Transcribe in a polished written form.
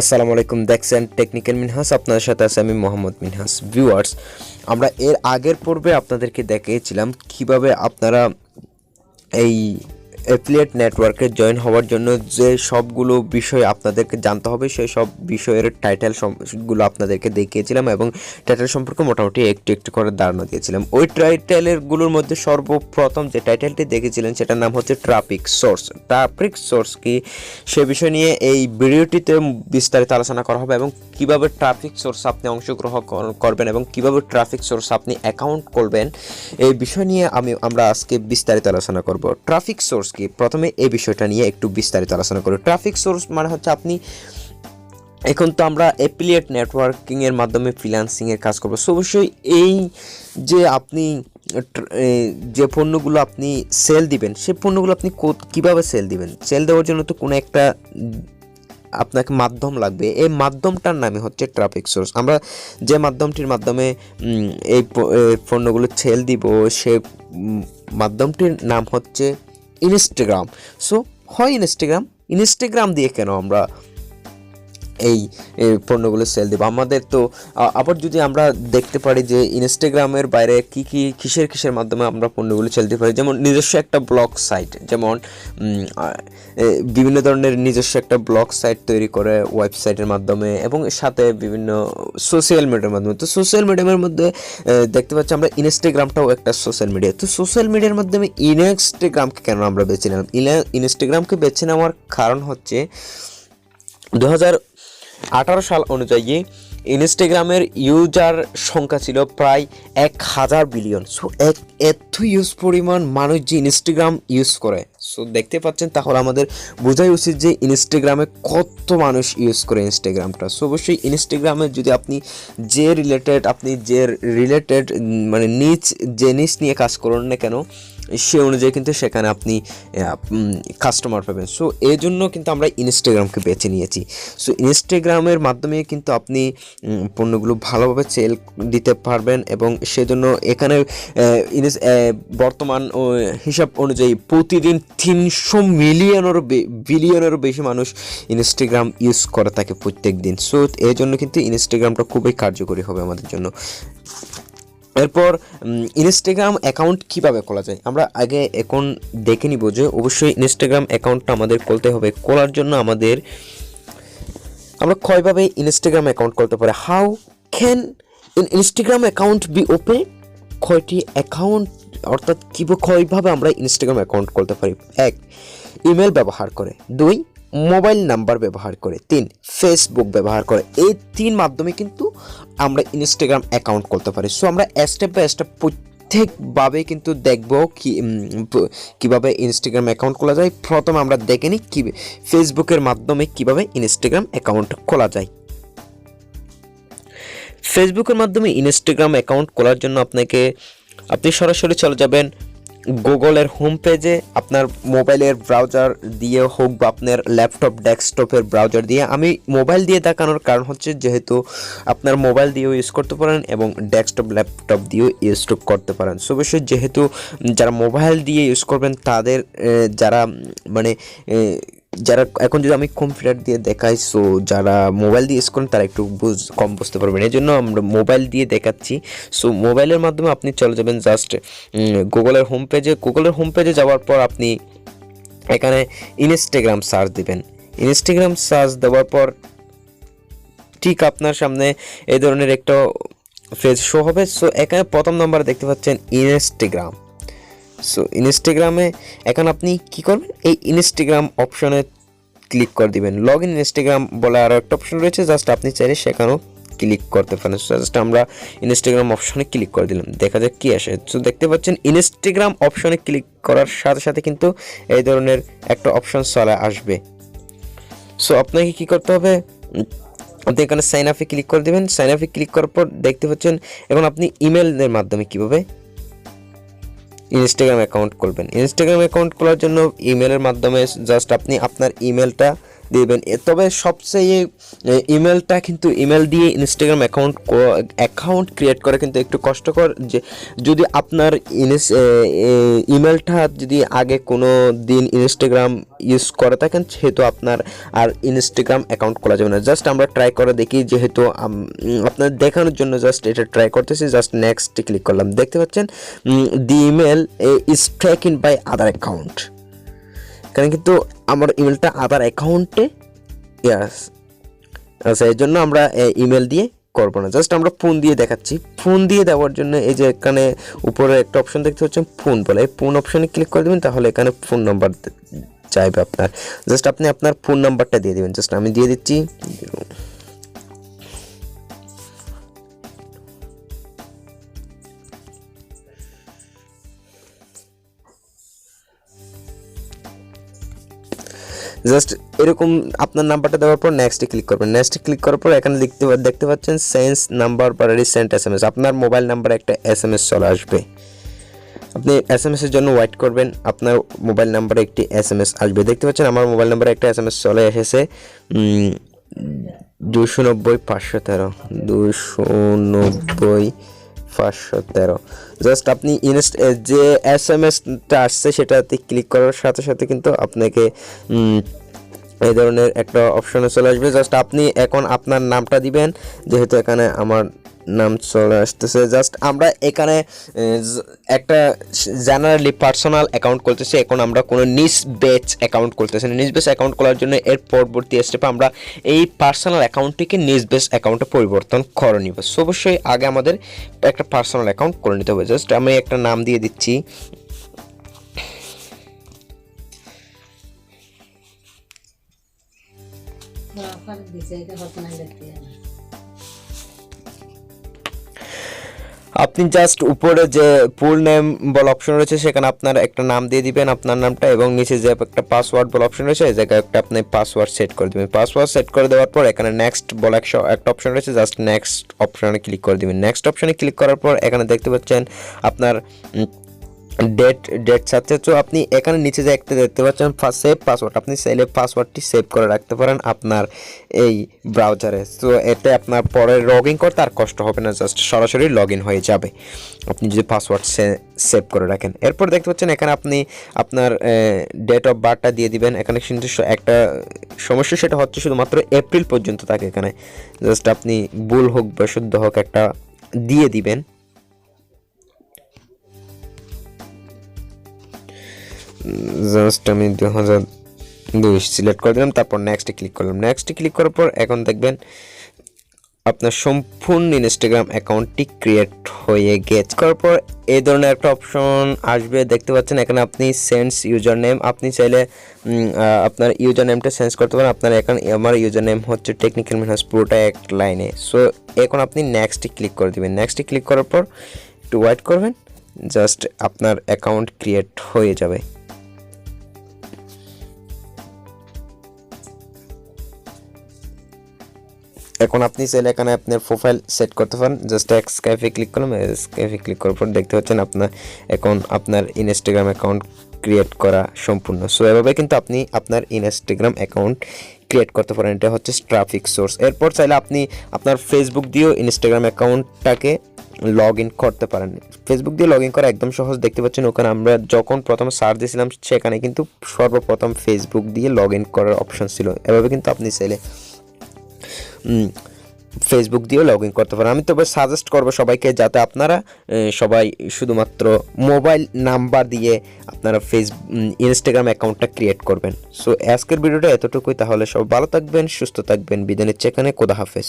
আসসালামু আলাইকুম, দেখছেন টেকনিক্যাল মিনহাস। আপনাদের সাথে আছে আমি মোহাম্মদ মিনহাস। ভিউয়ার্স, আমরা এর আগের পর্বে আপনাদেরকে দেখিয়েছিলাম কিভাবে আপনারা এই অ্যাফিলিয়েট নেটওয়ার্কে জয়েন হওয়ার জন্য যে সবগুলো বিষয় আপনাদেরকে জানতে হবে সেই সব বিষয়ের টাইটেলগুলো আপনাদেরকে দেখিয়েছিলাম এবং টাইটেল সম্পর্কে মোটামুটি একটু একটু করে ধারণা দিয়েছিলাম। ওই টাইটেলগুলোর মধ্যে সর্বপ্রথম যে টাইটেলটি দেখেছিলেন সেটার নাম হচ্ছে ট্রাফিক সোর্স। ট্রাফিক সোর্স কি সে বিষয় নিয়ে এই ভিডিওটিতে বিস্তারিত আলোচনা করা হবে এবং কিভাবে ট্রাফিক সোর্স আপনি অংশগ্রহণ করবেন এবং কিভাবে ট্রাফিক সোর্স আপনি অ্যাকাউন্ট করবেন এই বিষয় নিয়ে আমরা আজকে বিস্তারিত আলোচনা করব। ট্রাফিক সোর্স কি, প্রথমে এই বিষয়টা নিয়ে একটু বিস্তারিত আলোচনা করি। ট্রাফিক সোর্স মানে হচ্ছে আপনি এখন তো আমরা অ্যাফিলিয়েট নেটওয়ার্কিংয়ের মাধ্যমে ফ্রিল্যান্সিংয়ের কাজ করবো। সো অবশ্যই এই যে আপনি যে পণ্যগুলো আপনি সেল দিবেন সেই পণ্যগুলো আপনি কীভাবে সেল দিবেন, সেল দেওয়ার জন্য তো কোনো একটা আপনাকে মাধ্যম লাগবে। এই মাধ্যমটার নামই হচ্ছে ট্রাফিক সোর্স। আমরা যে মাধ্যমটির মাধ্যমে এই পণ্যগুলো সেল দিব সে মাধ্যমটির নাম হচ্ছে ইনস্টাগ্রাম। সো হয় ইনস্টাগ্রাম দিয়ে কেন আমরা এই পণ্যগুলো সেল দেব? আমাদের তো আবার যদি আমরা দেখতে পারি যে ইনস্টাগ্রামের বাইরে কিসের মাধ্যমে আমরা পণ্যগুলো সেল দিতে পারি, যেমন নিজস্ব একটা ব্লগ সাইট, যেমন বিভিন্ন ধরনের নিজস্ব একটা ব্লগ সাইট তৈরি করে ওয়েবসাইটের মাধ্যমে এবং সাথে বিভিন্ন সোশ্যাল মিডিয়ার মাধ্যমে। তো সোশ্যাল মিডিয়ার মধ্যে দেখতে পাচ্ছি আমরা ইনস্টাগ্রামটাও একটা সোশ্যাল মিডিয়া। তো সোশ্যাল মিডিয়ার মাধ্যমে ইনস্টাগ্রামকে কেন আমরা বেছে নিলাম? ইনস্টাগ্রামকে বেছে নেওয়ার কারণ হচ্ছে 2018 সাল অনুযায়ী ইনস্টাগ্রামের ইউজার সংখ্যা ছিল প্রায় 1000 বিলিয়ন। সো এত ইউজ পরিমাণ মানুষ যে ইনস্টাগ্রাম ইউজ করে, সো দেখতে পাচ্ছেন, তাহলে আমাদের বোঝাই উচিত যে ইনস্টাগ্রামে কত মানুষ ইউজ করে ইনস্টাগ্রামটা। সো অবশ্যই ইনস্টাগ্রামে যদি আপনি যে রিলেটেড মানে নিচ নিয়ে কাজ করুন না কেন সে অনুযায়ী কিন্তু সেখানে আপনি কাস্টমার পাবেন। সো এই জন্য কিন্তু আমরা ইনস্টাগ্রামকে বেছে নিয়েছি। সো ইনস্টাগ্রামের মাধ্যমে কিন্তু আপনি পণ্যগুলো ভালোভাবে সেল দিতে পারবেন এবং সেজন্য এখানে বর্তমান হিসাব অনুযায়ী প্রতিদিন 300 বিলিয়নেরও বেশি মানুষ ইনস্টাগ্রাম ইউজ করে থাকে প্রত্যেক দিন। সো এই জন্য কিন্তু ইনস্টাগ্রামটা খুবই কার্যকরী হবে আমাদের জন্য। এরপর ইনস্টাগ্রাম অ্যাকাউন্ট কিভাবে খোলা যায় আমরা আগে এখন দেখে নিব যে অবশ্যই ইনস্টাগ্রাম অ্যাকাউন্টটা আমাদের খুলতে হবে। খোলার জন্য আমরা কয়ভাবে ইনস্টাগ্রাম অ্যাকাউন্ট করতে পারি, how can Instagram account be open, কয়টি অ্যাকাউন্ট অর্থাৎ কয়ভাবে আমরা ইনস্টাগ্রাম অ্যাকাউন্ট করতে পারি। 1, ইমেল ব্যবহার করে। 2, মোবাইল নাম্বার ব্যবহার করে। 3, ফেসবুক ব্যবহার করে। এই 3 মাধ্যমে কিন্তু আমরা ইনস্টাগ্রাম অ্যাকাউন্ট করতে পারি। সো আমরা স্টেপ বাই স্টেপ প্রত্যেকভাবে কিন্তু দেখব কীভাবে ইনস্টাগ্রাম অ্যাকাউন্ট খোলা যায়। প্রথমে আমরা দেখে নিই ফেসবুকের মাধ্যমে কিভাবে ইনস্টাগ্রাম অ্যাকাউন্ট খোলা যায়। ফেসবুকের মাধ্যমে ইনস্টাগ্রাম অ্যাকাউন্ট খোলার জন্য আপনি সরাসরি চলে যাবেন গুগলের হোম পেজে, আপনার মোবাইলের ব্রাউজার দিয়ে হোক বা আপনার ল্যাপটপ ডেস্কটপের ব্রাউজার দিয়ে। আমি মোবাইল দিয়ে দেখানোর কারণ হচ্ছে যেহেতু আপনার মোবাইল দিয়েও ইউজ করতে পারেন এবং ডেস্কটপ ল্যাপটপ দিয়েও ইউজ করতে পারেন। সো অবশ্যই যেহেতু যারা মোবাইল দিয়ে ইউজ করবেন তাদের যারা এখন যদি আমি কম্পিউটার দিয়ে দেখাই, সো যারা মোবাইল দিয়ে ইউজ করেন তারা একটু কম বুঝতে পারবেন, এই জন্য আমরা মোবাইল দিয়ে দেখাচ্ছি। সো মোবাইলের মাধ্যমে আপনি চলে যাবেন জাস্ট গুগলের হোম পেজে যাওয়ার পর আপনি এখানে ইনস্টাগ্রাম সার্চ দিবেন। ইনস্টাগ্রাম সার্চ দেওয়ার পর ঠিক আপনার সামনে এই ধরনের একটা পেজ শো হবে। সো এখানে প্রথম নাম্বার দেখতে পাচ্ছেন ইনস্টাগ্রাম। সো ইনস্টাগ্রামে এখন আপনি কি করবেন, এই ইনস্টাগ্রাম অপশনে ক্লিক করে দিবেন। লগ ইন ইনস্টাগ্রাম বলে আরও একটা অপশন রয়েছে, জাস্ট আপনি চাইলে সেখানেও ক্লিক করতে পারেন। জাস্ট আমরা ইনস্টাগ্রাম অপশনে ক্লিক করে দিলাম, দেখা যাক কী আসে। সো দেখতে পাচ্ছেন ইনস্টাগ্রাম অপশনে ক্লিক করার সাথে সাথে কিন্তু এই ধরনের একটা অপশন চলে আসবে। সো আপনাকে কী করতে হবে, আপনি এখানে সাইন আপে ক্লিক করে দেবেন। সাইন আপে ক্লিক করার পর দেখতে পাচ্ছেন এখন আপনি ইমেলের মাধ্যমে কীভাবে ইনস্টাগ্রাম অ্যাকাউন্ট খুলবেন। ইনস্টাগ্রাম অ্যাকাউন্ট খোলার জন্য ইমেলের মাধ্যমে জাস্ট আপনি আপনার ইমেলটা দিবেন। তবে সবচেয়ে ইমেলটা কিন্তু ইমেল দিয়ে ইনস্টাগ্রাম অ্যাকাউন্ট ক্রিয়েট করা কিন্তু একটু কষ্টকর। যে যদি আপনার ইমেলটা যদি আগে কোনো দিন ইনস্টাগ্রাম ইউজ করে থাকেন, সেহেতু আপনার আর ইনস্টাগ্রাম অ্যাকাউন্ট খোলা যাবে না। জাস্ট আমরা ট্রাই করে দেখি, যেহেতু আপনার দেখানোর জন্য জাস্ট এটা ট্রাই করতেছি। জাস্ট নেক্সট ক্লিক করলাম, দেখতে পাচ্ছেন the email is tracking by other account. এখানে কিন্তু আমার ইমেলটা আদার অ্যাকাউন্টে ইয়াস। আচ্ছা, এর জন্য আমরা ইমেল দিয়ে করবো না, জাস্ট আমরা ফোন দিয়ে দেখাচ্ছি। ফোন দিয়ে দেওয়ার জন্য এই যে এখানে উপরে একটা অপশন দেখতে পাচ্ছেন ফোন বলে, এই ফোন অপশনে ক্লিক করে দেবেন, তাহলে এখানে ফোন নাম্বার চাইবে আপনার। জাস্ট আপনি আপনার ফোন নাম্বারটা দিয়ে দেবেন। জাস্ট আমি দিয়ে দিচ্ছি জাস্ট এরকম আপনার নাম্বারটা দেওয়ার পর নেক্সটে ক্লিক করবেন। নেক্সটে ক্লিক করার পর এখানে দেখতে পাচ্ছেন সেন্স নাম্বার বা রিসেন্ট SMS, আপনার মোবাইল নাম্বারে একটা SMS চলে আসবে। আপনি SMS এর জন্য ওয়েট করবেন, আপনার মোবাইল নাম্বারে একটি SMS আসবে। দেখতে পাচ্ছেন আমার মোবাইল নাম্বারে একটা SMS চলে এসেছে 290-513 290-513। জাস্ট আপনি যে SMS-টা আসছে সেটাতে ক্লিক করার সাথে সাথে কিন্তু আপনাকে এই ধরনের একটা অপশনে চলে আসবে। জাস্ট আপনি এখন আপনার নামটা দিবেন, যেহেতু এখানে আমার নাম চলে আসতেছে। জাস্ট আমরা এখানে একটা জেনারেলি পার্সোনাল অ্যাকাউন্ট করতেছি, এখন আমরা কোনো নিজ বেচ অ্যাকাউন্ট করতেছি না। নিজ বেচ অ্যাকাউন্ট করার জন্য এর পরবর্তী স্টেপে আমরা এই পার্সোনাল অ্যাকাউন্টটিকে নিজ বেচ অ্যাকাউন্টে পরিবর্তন করে নিব। সো অবশ্যই আগে আমাদের একটা পার্সোনাল অ্যাকাউন্ট করে নিতে হবে। জাস্ট আমি একটা নাম দিয়ে দিচ্ছি, আপনি জাস্ট উপরে যে ফুল নেম বল অপশন রয়েছে সেখানে আপনার একটা নাম দিয়ে দিবেন, আপনার নামটা, এবং নিচে যে একটা পাসওয়ার্ড বল অপশন রয়েছে এই জায়গায় একটা আপনি পাসওয়ার্ড সেট করে দিবেন। পাসওয়ার্ড সেট করে দেওয়ার পর এখানে নেক্সট বল একটা অপশন রয়েছে, জাস্ট নেক্সট অপশনে ক্লিক করে দিবেন। নেক্সট অপশনে ক্লিক করার পর এখানে দেখতে পাচ্ছেন আপনার ডেট সাথে। তো আপনি এখানে নিচে যে একটা দেখতে পাচ্ছেন সেভ পাসওয়ার্ড, আপনি চাইলে পাসওয়ার্ডটি সেভ করে রাখতে পারেন আপনার এই ব্রাউজারে। তো এতে আপনার পরে লগ ইন করতে আর কষ্ট হবে না, জাস্ট সরাসরি লগ ইন হয়ে যাবে আপনি যদি পাসওয়ার্ড সেভ করে রাখেন। এরপর দেখতে পাচ্ছেন এখানে আপনি আপনার ডেট অফ বার্থটা দিয়ে দিবেন। এখানে কিন্তু একটা সমস্যা, সেটা হচ্ছে শুধুমাত্র এপ্রিল পর্যন্ত থাকে এখানে। জাস্ট আপনি ভুল হোক বা শুদ্ধ হোক একটা দিয়ে দিবেন। জাস্ট আমি 2002 সিলেক্ট করে দিলাম, তারপর নেক্সটে ক্লিক করলাম। নেক্সটে ক্লিক করার পর এখন দেখবেন আপনার সম্পূর্ণ ইনস্টাগ্রাম অ্যাকাউন্টটি ক্রিয়েট হয়ে গেছে। করার পর এই ধরনের একটা অপশন আসবে, দেখতে পাচ্ছেন এখানে আপনি সেন্স ইউজার নেম, আপনি চাইলে আপনার ইউজার নেমটা চেঞ্জ করতে পারেন। আপনার এখানে আমার ইউজার নেম হচ্ছে টেকনিক্যাল মিনহাজ, পুরোটা এক লাইনে। সো এখন আপনি নেক্সটে ক্লিক করে দেবেন। নেক্সটে ক্লিক করার পর একটু ওয়েট করবেন, জাস্ট আপনার অ্যাকাউন্ট ক্রিয়েট হয়ে যাবে। এখন আপনি চাইলে এখানে আপনার প্রোফাইল সেট করতে পারেন। জাস্ট স্কাইপে ক্লিক করলাম, স্কাইপে ক্লিক করার পর দেখতে পাচ্ছেন আপনার এখন আপনার ইনস্টাগ্রাম অ্যাকাউন্ট ক্রিয়েট করা সম্পূর্ণ। সো এভাবে কিন্তু আপনি আপনার ইনস্টাগ্রাম অ্যাকাউন্ট ক্রিয়েট করতে পারেন। এটা হচ্ছে ট্রাফিক সোর্স। এরপর চাইলে আপনি আপনার ফেসবুক দিয়েও ইনস্টাগ্রাম অ্যাকাউন্টটাকে লগ ইন করতে পারেন। ফেসবুক দিয়ে লগ ইন করা একদম সহজ। দেখতে পাচ্ছেন ওখানে আমরা যখন প্রথমে সার্চ দিয়েছিলাম সেখানে কিন্তু সর্বপ্রথম ফেসবুক দিয়ে লগ ইন করার অপশন ছিল। এভাবে কিন্তু আপনি চাইলে ফেসবুক দিয়েও লগ ইন করতে পারেন। আমি তবে সাজেস্ট করবো সবাইকে, যাতে আপনারা সবাই শুধুমাত্র মোবাইল নাম্বার দিয়ে আপনারা ইনস্টাগ্রাম অ্যাকাউন্টটা ক্রিয়েট করবেন। সো আজকের ভিডিওটা এতটুকুই। তাহলে সব ভালো থাকবেন, সুস্থ থাকবেন, বিদায় নিচ্ছি এখানে। খোদা হাফেজ।